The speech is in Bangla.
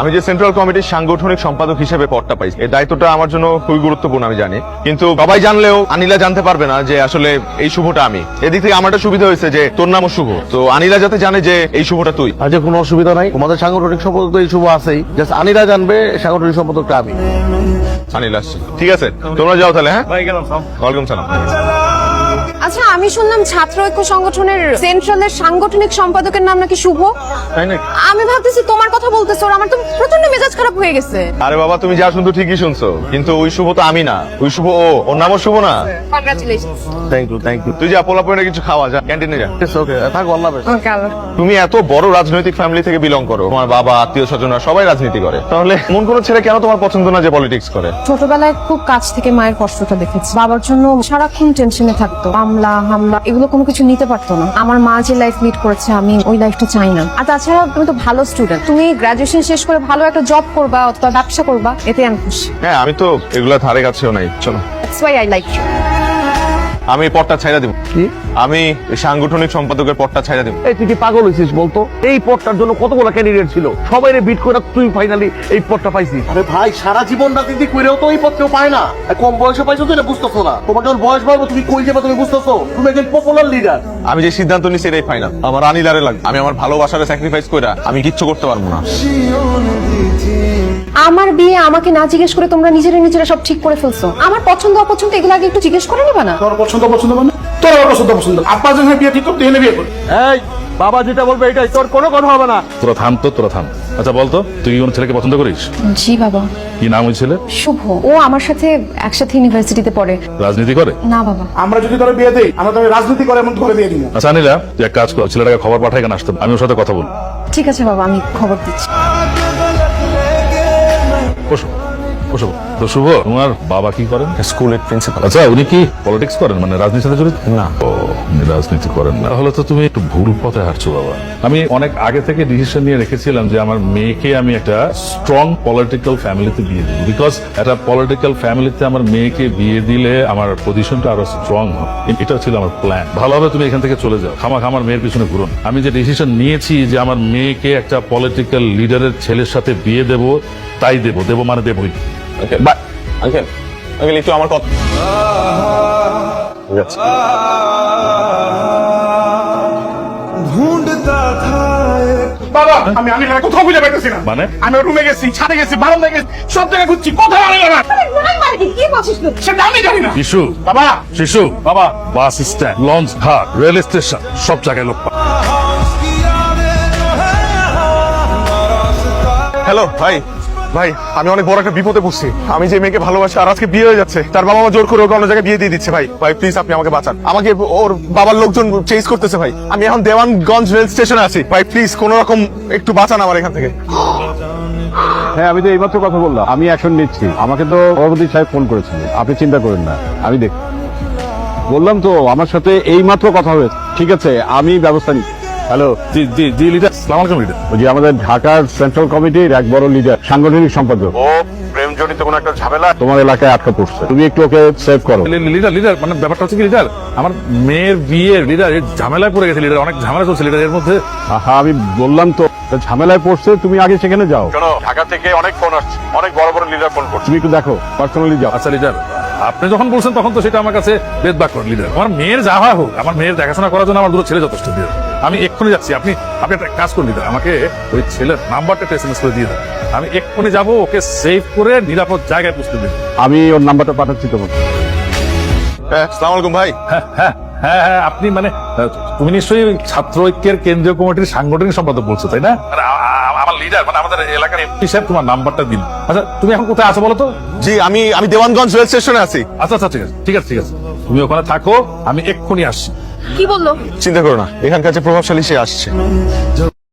আমি যে সেন্ট্রাল কমিটির সাংগঠনিক সম্পাদক হিসেবে পদটা পাইছি, এই দায়িত্বটা আমার জন্য খুবই গুরুত্বপূর্ণ আমি জানি, কিন্তু সবাই জানলেও আনিলা জানতে পারবে না যে আসলে এই শুভটা আমি। এদিক থেকে আমার একটা সুবিধা হয়েছে যে তোর নামও শুভ, তো আনিলা যাতে জানে যে এই শুভটা তুই। আচ্ছা, কোনো অসুবিধা নাই, তোমাদের সাংগঠনিক সম্পাদক তো এই শুভ আছেই, জাস্ট আনিরা জানবে সাংগঠনিক সম্পাদকটা আমি। আনিলা আসছে, ঠিক আছে তোমরা যাও তাহলে। হ্যাঁ, ওয়ালাইকুম সালাম। আচ্ছা, আমি শুনলাম ছাত্র ঐক্য সংগঠনের সেন্ট্রালের সাংগঠনিক সম্পাদকের নাম নাকি শুভ। তাই নাকি? আমি ভাবতেছি তোমার কথা বলতেছো, আর আমার তো প্রচন্ড মেজাজ খারাপ হয়ে গেছে। আরে বাবা, তুমি যা শুনতো ঠিকই শুনছো, কিন্তু ওই শুভ তো আমি না, ওই শুভ ওর নামও শুভ না। কংগ্রাচুলেশনস। Thank you. তুই যা পোলা পয়েন্টে কিছু খাওয়া, যা ক্যান্টিনে যা। ওকে, থাকো, আল্লাহ হাফেজ। তুমি এত বড় রাজনৈতিক ফ্যামিলি থেকে বিলং করো, তোমার বাবা আত্মীয় স্বজনরা সবাই রাজনীতি করে, তাহলে এমন কোন ছেলে কেন তোমার পছন্দ না যে পলিটিক্স করে? ছোটবেলায় খুব কাছ থেকে মায়ের কষ্টটা দেখেছি। বাবার জন্য সারাক্ষণ টেনশনে থাকতো, মামলা হামলা এগুলো কোনো কিছু নিতে পারতো না। আমার মা যে লাইফ লিড করেছে, আমি ওই লাইফটা চাই না। আর তাছাড়া তুমি তো ভালো স্টুডেন্ট, তুমি গ্রাজুয়েশন শেষ করে ভালো একটা জব করবা অথবা ব্যবসা করবা, এতে আমি খুশি। হ্যাঁ, আমি তো এগুলা ধারে কাছেও নাই। চলো, that's why I like you. আমি এই পদটা ছাইড়া দিব। কি? আমি এই সাংগঠনিক সম্পাদকের পদটা ছাইড়া দিব। এই তুই কি পাগল হয়েছিস বলতো? এই পদটার জন্য কতগুলো ক্যান্ডিডেট ছিল, সবাইরে বিট করে তুই ফাইনালি এই পদটা পাইছিস। আরে ভাই, সারা জীবন রাজনীতি করেও তো এই পদ কেউ পায় না। কম বয়সে পাইছো তো, এটা বুঝতেছো না। তোমার যখন বয়স বাড়বো তুমি কই যাবে তুমি বুঝতেছো? তুমি একজন পপুলার লিডার। আমি যে সিদ্ধান্ত নিছি এটাই ফাইনাল। আমার আনিলারে লাগবে। আমি আমার ভালোবাসারে স্যাক্রিফাইস কইরা আমি কিচ্ছু করতে পারবো না। আমার বিয়ে আমাকে না জিজ্ঞেস করে তোমরা নিজেরা সব ঠিক করে ফেলছো। আমার পছন্দ অপছন্দ এগুলো আগে একটু জিজ্ঞেস করে নেবা না? তোর পছন্দ মানে তোর পছন্দ আব্বা যখন বিয়ে ঠিক করতে হলে বিয়ে করবি। এই বাবা যেটা বলবে এটাই, তোর কোনো কথা হবে না। তোরা থাম। আচ্ছা বলতো, তুই কি কোনো ছেলেকে পছন্দ করিস? জি বাবা। কি নাম ওই ছেলে? শুভ। ও আমার সাথে একসাথে ইউনিভার্সিটিতে পড়ে। রাজনীতি করে? না বাবা। আমরা যদি তোর বিয়ে দেই, আমরা তোকে রাজনীতি করে এমন ধরে দিয়ে দিব। আচ্ছা আনিলা, তুই এক কাজ কর, ছেলেটাকে খবর পাঠাই, কেন আসতে আমি ওর সাথে কথা বলবো। ঠিক আছে বাবা, আমি খবর দিচ্ছি। বসো। তো শুভ, তোমার বাবা কি করেন? স্কুলের প্রিন্সিপাল। আচ্ছা, উনি কি পলিটিক্স করেন, মানে রাজনীতির সাথে জড়িত? না। ও, উনি রাজনীতি করেন না, তাহলে তো তুমি একটু ভুল পথে হাঁটছো বাবা। আমি অনেক আগে থেকে ডিসিশন নিয়ে রেখেছিলাম যে আমার মেয়েকে আমি একটা স্ট্রং পলিটিক্যাল ফ্যামিলিতে বিয়ে দিব, বিকজ একটা পলিটিক্যাল ফ্যামিলিতে আমার মেয়েকে বিয়ে দিলে আমার পজিশনটা আরো স্ট্রং হবে। এটা ছিল আমার প্ল্যান। ভালো হবে তুমি এখান থেকে চলে যাও, খামাখা আমার মেয়ের পিছনে ঘুরো না। আমি যে ডিসিশন নিয়েছি যে আমার মেয়েকে একটা পলিটিক্যাল লিডারের ছেলের সাথে বিয়ে দেব, তাই দেব মানে দেবই। আঙ্কেল একটু আমার কথা। বাবা, আমি আনিলার কোথাও খুঁজে পাইতেছি না। মানে? আমি রুমে গেছি, ছাদে গেছি, বারান্দায় গেছি, সব জায়গায় ঘুরছি, কোথাও আনিলা না। সেটা আমি জানি না। শিশু বাবা বাস স্ট্যান্ড, লঞ্চ ঘাট, রেল স্টেশন, সব জায়গায় লোক পায়। হ্যালো ভাই, আমি অনেক বড় একটা বিপদে পড়ছি। আমি যে মেয়েকে ভালোবাসি আর আজকে বিয়ে হয়ে যাচ্ছে, তার বাবা মা জোর করে ওকে অন্য জায়গায় বিয়ে দিয়ে দিচ্ছে। ভাই প্লিজ আপনি আমাকে বাঁচান। আমাকে ওর বাবার লোকজন চেজ করতেছে ভাই। আমি এখন দেওয়ানগঞ্জ রেল স্টেশনে আছি। ভাই প্লিজ কোন রকম একটু বাঁচান আমার এখান থেকে। হ্যাঁ, আমি তো এইমাত্র কথা বললাম, আমি অ্যাকশন নিচ্ছি। আমাকে তো সভাপতি সাহেব ফোন করেছিল, আপনি চিন্তা করেন না, আমি দেখ বললাম তো আমার সাথে এইমাত্র কথা হয়েছে। ঠিক আছে, আমি ব্যবস্থা নিচ্ছি। হ্যালো, জি লিডার, সালাম আলাইকুম লিডার। ওই যে আমাদের ঢাকার সেন্ট্রাল কমিটির এক বড় লিডার, সাংগঠনিক সম্পাদক, ও প্রেম জনিত কোনো একটা ঝামেলা তোমার এলাকায় আটকা পড়ছে। তুমি একটু ওকে সেভ করো। লিডার মানে ব্যাপারটা হচ্ছে কি লিডার, আমার মেয়ের বিয়ের লিডার ঝামেলায় পড়ে গেছে লিডার, অনেক ঝামেলা চলছে লিডার এর মধ্যে। হ্যাঁ, আমি বললাম তো ঝামেলায় পড়ছে, তুমি আগে সেখানে যাও। শোনো, ঢাকা থেকে অনেক ফোন আসছে, অনেক বড় বড় লিডার ফোন করছে। তুমি একটু দেখো, পার্সোনালি যাও। আচ্ছা লিডার, আপনি যখন বলছেন তখন তো সেটা আমার কাছে বেদবাক করেন লিডার। আমার মেয়ের যা হয় হোক, আমার মেয়ের দেখাশোনা করার জন্য আমার দুটো ছেলে যথেষ্ট লিডার। আমি এক্ষুনি যাচ্ছি। আপনি একটা কাজ করুন লিডার, আমাকে ওই ছেলের নাম্বারটা এসএমএস করে দিয়ে দেন। আমি এক্ষুনি যাবো, ওকে সেভ করে নিরাপদ জায়গায় পৌঁছে দিন। আমি ওর নাম্বারটা পাঠাচ্ছি তোমাকে। আসসালামু আলাইকুম ভাই। হ্যাঁ, আপনি মানে তুমি নিশ্চয়ই ছাত্র ঐক্যের কেন্দ্রীয় কমিটির সাংগঠনিক সম্পাদক বলছো, তাই না? আমার লিডার মানে আমাদের এলাকার এমপি সাহেব তোমার নাম্বারটা দিন। আচ্ছা, তুমি এখন কোথায় আছো বলো তো? জি, আমি দেওয়ানগঞ্জ রেল স্টেশনে আছি। আচ্ছা, ঠিক আছে তুমি ওখানে থাকো, আমি এক্ষুনি আসছি। কি বললো? চিন্তা করো না, এখানকার যে প্রভাবশালী সে আসছে।